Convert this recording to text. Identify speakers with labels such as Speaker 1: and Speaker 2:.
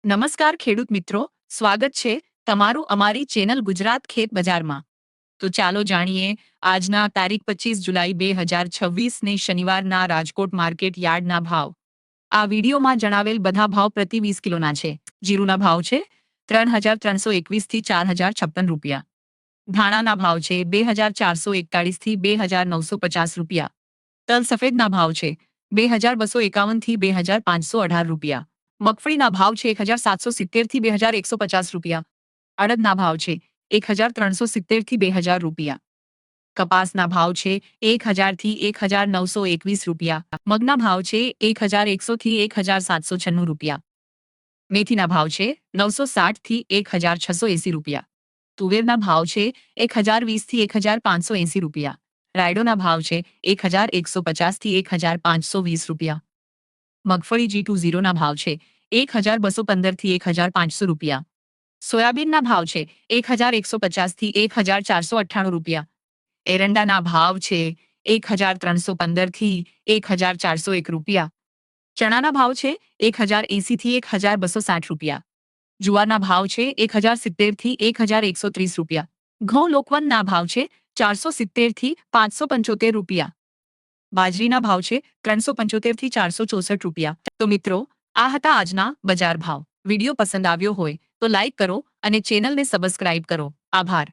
Speaker 1: નમસ્કાર ખેડૂત મિત્રો, સ્વાગત છે તમારું અમારી ચેનલ ગુજરાત ખેત બજારમાં. તો ચાલો જાણીએ આજના તારીખ 25 જુલાઈ 2026 ને શનિવારના રાજકોટ માર્કેટ યાર્ડના ભાવ. આ વિડીયોમાં જણાવેલ બધા ભાવ પ્રતિ 20 કિલોના છે. જીરુના ભાવ છે 3,321 થી 4,056 રૂપિયા. ધાણાના ભાવ છે 2,441 થી 2,950 રૂપિયા. તલ સફેદના ભાવ છે 2,251 થી 2,518 રૂપિયા. મગફળીના ભાવ છે 1,770 થી 2,150 રૂપિયા. અડદના ભાવ છે 1,370 થી 2,000 રૂપિયા. કપાસના ભાવ છે 1,000 થી 1,921 રૂપિયા. મગના ભાવ છે 1,100 થી 1,796 રૂપિયા. મેથીના ભાવ છે 960 થી 1,680 રૂપિયા. તુવેરના ભાવ છે 1,020 થી 1,580 રૂપિયા. રાયડોના ભાવ છે 1,150 થી 1,520 રૂપિયા. મગફળી G20ના ભાવ છે 1,215 થી 1,500 રૂપિયા. સોયાબીનના ભાવ છે 1,150 થી 1,498 રૂપિયા. એરંડાના ભાવ છે 1,315 થી 1,401 રૂપિયા. ચણાના ભાવ છે 1,080 થી 1,260 રૂપિયા. જુવારના ભાવ છે 1,070 થી 1,130 રૂપિયા. ઘઉં લોકવનના ભાવ છે 470 થી 575 રૂપિયા. બાજરીના ભાવ છે 375 થી 464 રૂપિયા. તો મિત્રો, આ હતા આજના બજાર ભાવ. વિડીયો પસંદ આવ્યો હોય તો લાઈક કરો અને ચેનલને સબસ્ક્રાઇબ કરો. આભાર.